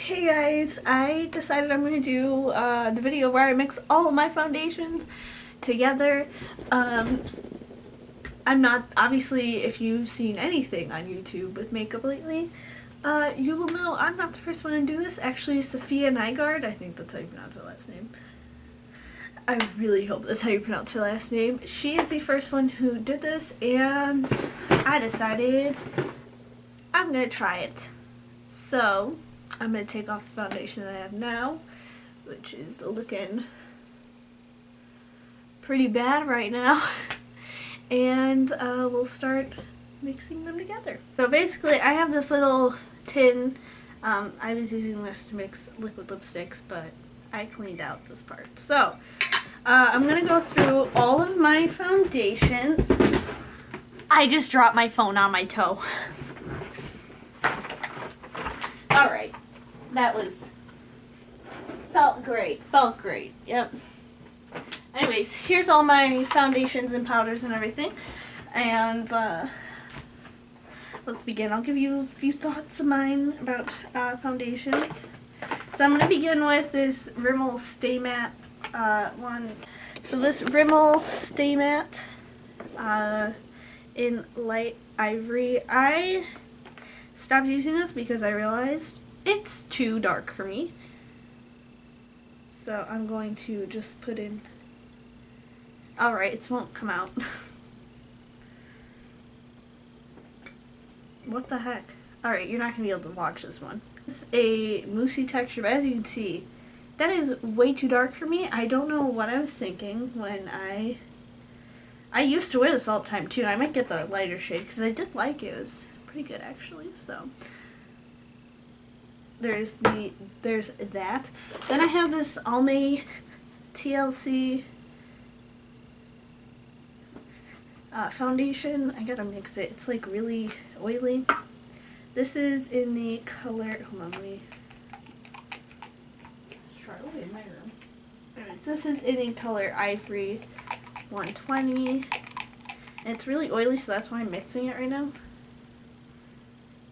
Hey guys, I decided I'm going to do the video where I mix all of my foundations together. I'm not, obviously, if you've seen anything on YouTube with makeup lately, you will know I'm not the first one to do this. Actually, Sophia Nygaard, I think that's how you pronounce her last name. I really hope that's how you pronounce her last name. She is the first one who did this, and I decided I'm going to try it. So, I'm going to take off the foundation that I have now, which is looking pretty bad right now, and we'll start mixing them together. So basically, I have this little tin. I was using this to mix liquid lipsticks, but I cleaned out this part. So, I'm going to go through all of my foundations. I just dropped my phone on my toe. Alright. That felt great, yep. Anyways, here's all my foundations and powders and everything, and let's begin. I'll give you a few thoughts of mine about foundations. So I'm going to begin with this Rimmel Stay Matte one. So this Rimmel Stay Matte in light ivory. I stopped using this because I realized it's too dark for me. So I'm going to just put in... Alright, it won't come out. What the heck? Alright, you're not going to be able to watch this one. It's a moussey texture, but as you can see, that is way too dark for me. I don't know what I was thinking when I used to wear this all the time too. I might get the lighter shade because I did like it. It was pretty good actually, so... There's that. Then I have this Almay TLC foundation. I gotta mix it. It's like really oily. This is in the color. Hold on, let's try it in my room. Anyways, this is in the color Ivory 120. And it's really oily, so that's why I'm mixing it right now.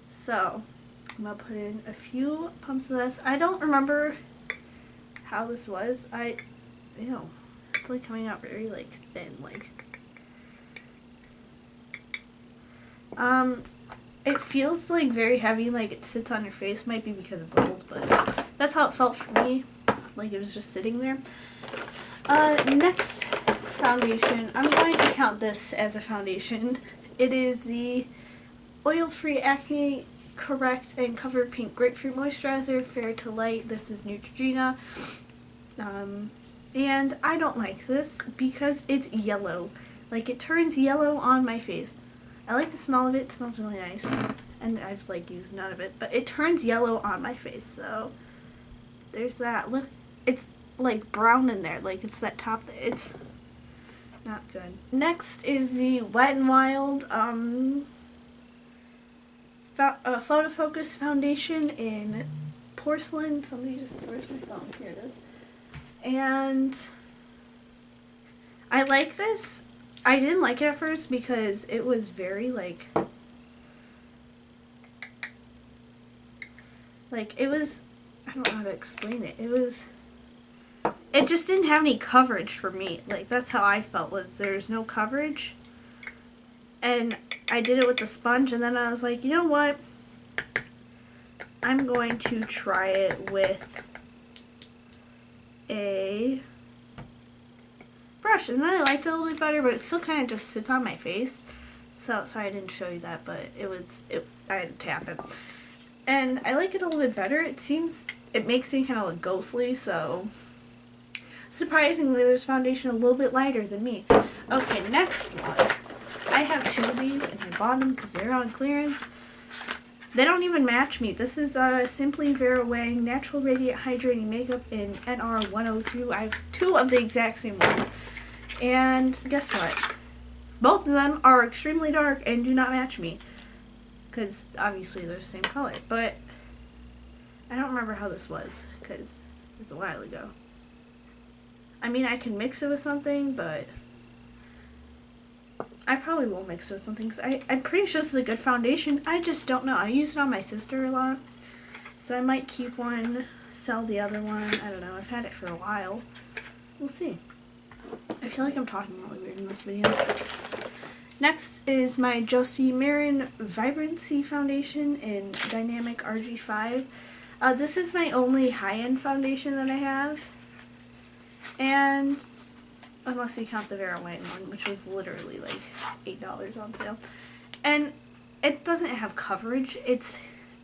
So I'm going to put in a few pumps of this. I don't remember how this was. Ew. It's like coming out very like thin. It feels like very heavy, like it sits on your face. Might be because it's old, but that's how it felt for me. Like it was just sitting there. Next foundation. I'm going to count this as a foundation. It is the Oil-Free Acne Correct and Cover Pink Grapefruit Moisturizer, Fair to Light. This is Neutrogena. And I don't like this because it's yellow. Like, it turns yellow on my face. I like the smell of it. It smells really nice. And I've, like, used none of it. But it turns yellow on my face. So, there's that. Look, it's, like, brown in there. Like, it's that top. It's not good. Next is the Wet n Wild, Photo Focus foundation in porcelain. Where's my phone? Here it is. And I like this. I didn't like it at first because it was very like it was, I don't know how to explain it. It just didn't have any coverage for me. Like, that's how I felt, was there's no coverage. And I did it with the sponge, and then I was like, you know what? I'm going to try it with a brush. And then I liked it a little bit better, but it still kind of just sits on my face. So, sorry I didn't show you that, but I had to tap it. And I like it a little bit better. It makes me kind of look ghostly, so... Surprisingly, there's foundation a little bit lighter than me. Okay, next one. I have two of these, and I bought them because they're on clearance. They don't even match me. This is Simply Vera Wang Natural Radiant Hydrating Makeup in NR 102. I have two of the exact same ones. And guess what? Both of them are extremely dark and do not match me. Because obviously they're the same color. But I don't remember how this was because it was a while ago. I mean, I can mix it with something, but I probably won't mix it with something because I'm pretty sure this is a good foundation. I just don't know. I use it on my sister a lot. So I might keep one, sell the other one. I don't know. I've had it for a while. We'll see. I feel like I'm talking really weird in this video. Next is my Josie Marin Vibrancy Foundation in Dynamic RG5. This is my only high-end foundation that I have. And unless you count the Vera Wang one, which was literally like $8 on sale. And it doesn't have coverage. It's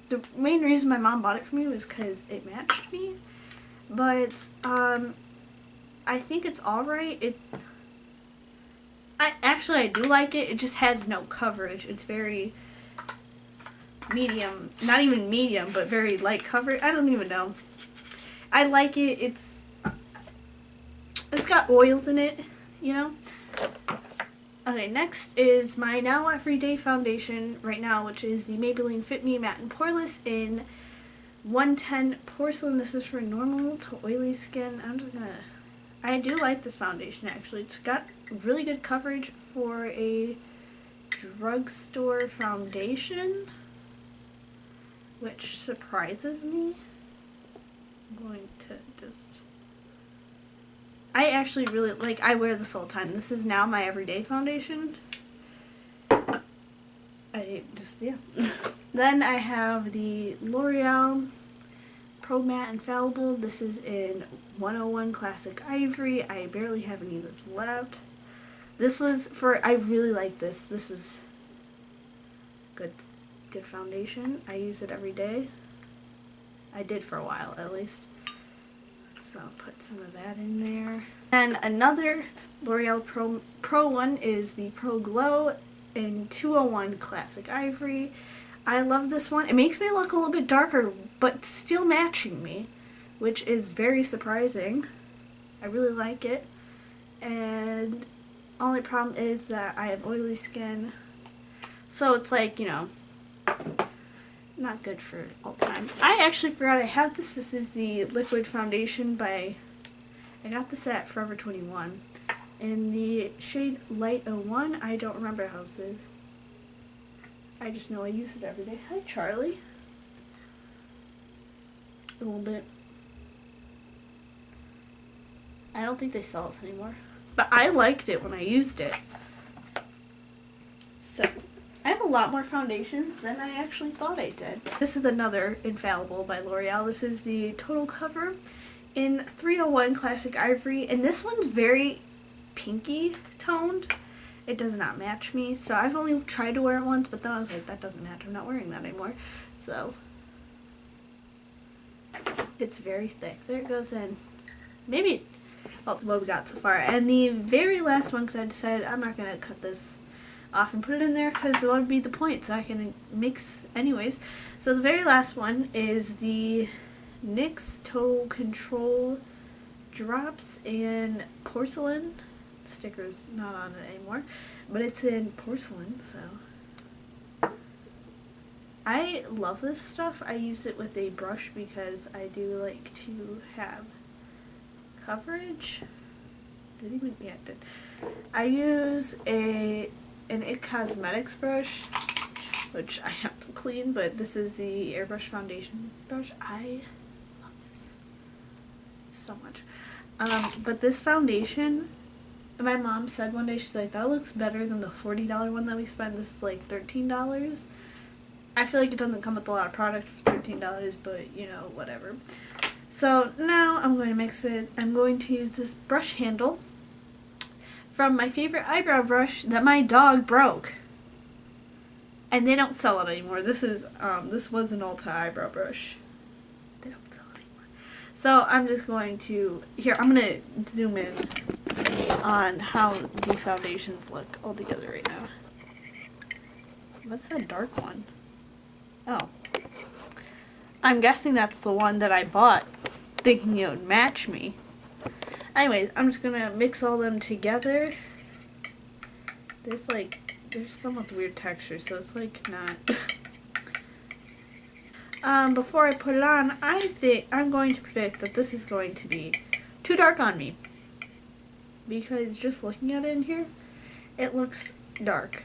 the main reason my mom bought it for me was because it matched me. But I think it's alright. I do like it. It just has no coverage. It's very medium, not even medium, but very light coverage. I don't even know. I like it. It's got oils in it, you know. Okay, next is my Now Everyday foundation right now, which is the Maybelline Fit Me Matte and Poreless in 110 Porcelain. This is for normal to oily skin. I do like this foundation actually. It's got really good coverage for a drugstore foundation, which surprises me. I'm going to just... I actually really, like, I wear this all the time. This is now my everyday foundation. Yeah. Then I have the L'Oreal Pro Matte Infallible. This is in 101 Classic Ivory. I barely have any of this left. This was for, I really like this. This is good foundation. I use it every day. I did for a while at least. So I'll put some of that in there. And another L'Oreal Pro one is the Pro Glow in 201 Classic Ivory. I love this one. It makes me look a little bit darker, but still matching me, which is very surprising. I really like it. And only problem is that I have oily skin. So it's like, you know, not good for all the time. I actually forgot I have this. This is the liquid foundation by, I got this at Forever 21 in the shade Light 01. I don't remember how this is. I just know I use it every day. Hi, Charlie. A little bit. I don't think they sell this anymore, but I liked it when I used it. So I have a lot more foundations than I actually thought I did. This is another Infallible by L'Oreal. This is the Total Cover in 301 Classic Ivory, and this one's very pinky toned. It does not match me, so I've only tried to wear it once, but then I was like, that doesn't match. I'm not wearing that anymore. So it's very thick. There it goes in. Maybe, well, that's what we got so far. And the very last one, because I decided I'm not going to cut this off and put it in there because it would be the point, so I can mix anyways. So the very last one is the NYX Total Control Drops in Porcelain. The sticker's not on it anymore, but it's in porcelain, so I love this stuff. I use it with a brush because I do like to have coverage. Yeah, it did. I use an IT Cosmetics brush, which I have to clean, but this is the Airbrush Foundation brush. I love this so much. But this foundation, my mom said one day, she's like, that looks better than the $40 one that we spent. This is like $13. I feel like it doesn't come with a lot of product for $13, but you know, whatever. So now I'm going to mix it. I'm going to use this brush handle from my favorite eyebrow brush that my dog broke. And they don't sell it anymore. This was an Ulta eyebrow brush. They don't sell it anymore. So I'm just going to, here, I'm going to zoom in on how the foundations look all together right now. What's that dark one? Oh. I'm guessing that's the one that I bought thinking it would match me. Anyways, I'm just gonna mix all them together. There's some with weird texture, so it's like not. Before I put it on, I think I'm going to predict that this is going to be too dark on me. Because just looking at it in here, it looks dark.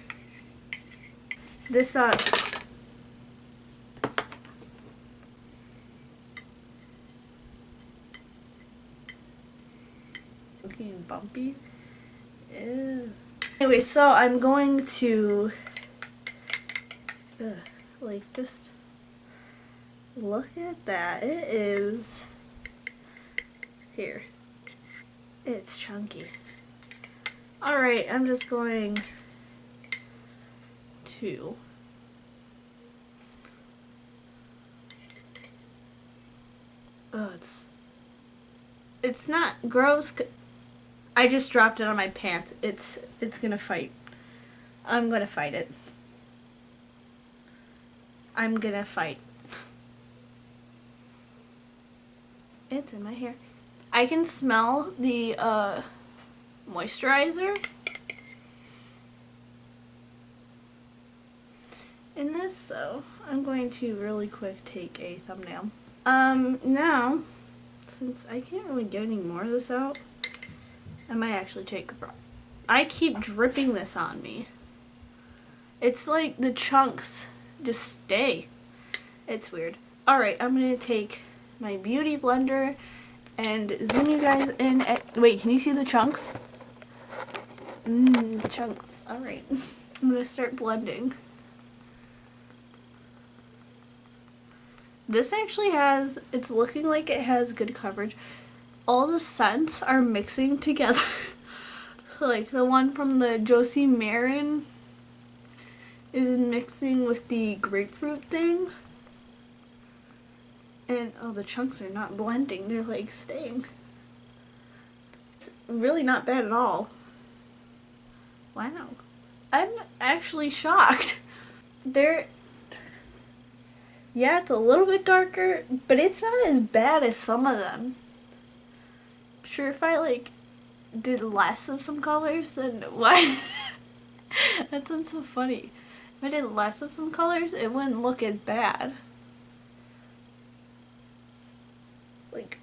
chunky and bumpy. Ew. Anyway, so I'm going to like just look at that. It is here. It's chunky. Alright, I'm just going to it's not gross. I just dropped it on my pants. It's gonna fight. I'm gonna fight it. I'm gonna fight. It's in my hair. I can smell the moisturizer in this, so I'm going to really quick take a thumbnail. Now, since I can't really get any more of this out, I might actually take a brush. I keep dripping this on me. It's like the chunks just stay. It's weird. Alright, I'm going to take my beauty blender and zoom you guys in at... Wait, can you see the chunks? Chunks. Alright. I'm going to start blending. This actually has... It's looking like it has good coverage. All the scents are mixing together. Like the one from the Josie Marin is mixing with the grapefruit thing. And oh, the chunks are not blending, they're like staying. It's really not bad at all. Wow. I'm actually shocked. Yeah, it's a little bit darker, but it's not as bad as some of them. I'm sure if I like did less of some colors, then why? That sounds so funny. If I did less of some colors, it wouldn't look as bad. Like,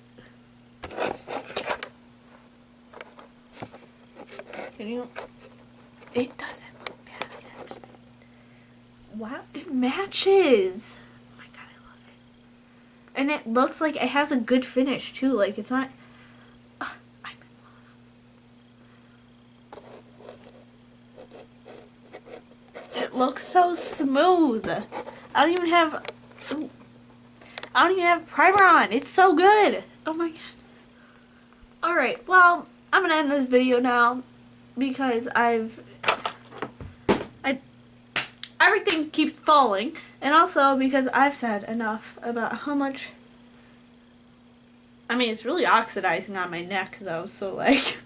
can you? It doesn't look bad, actually. Wow, it matches. Oh my god, I love it. And it looks like it has a good finish too. Like it's not. I'm in love. It looks so smooth. I don't even have primer on. It's so good. Oh my god. Alright, well, I'm gonna end this video now because everything keeps falling, and also because I've said enough about how much. I mean, it's really oxidizing on my neck though, so like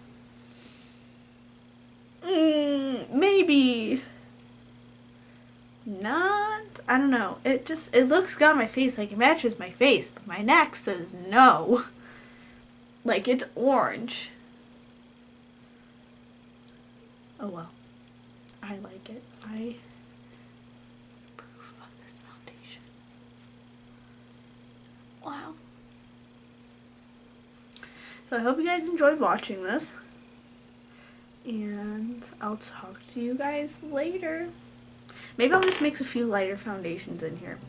maybe not. I don't know. It looks good on my face, like it matches my face, but my neck says no. Like it's orange. Oh well. I like it. I approve of this foundation. Wow. So I hope you guys enjoyed watching this. And I'll talk to you guys later. Maybe I'll just mix a few lighter foundations in here.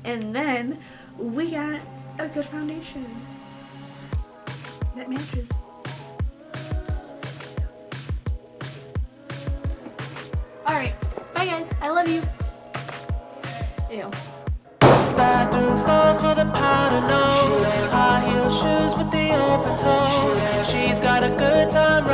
And then we got a good foundation that matches. Alright, bye guys. I love you. Ew. Bathroom stalls for the powder nose. High heel shoes with the open toes. She's got a good time.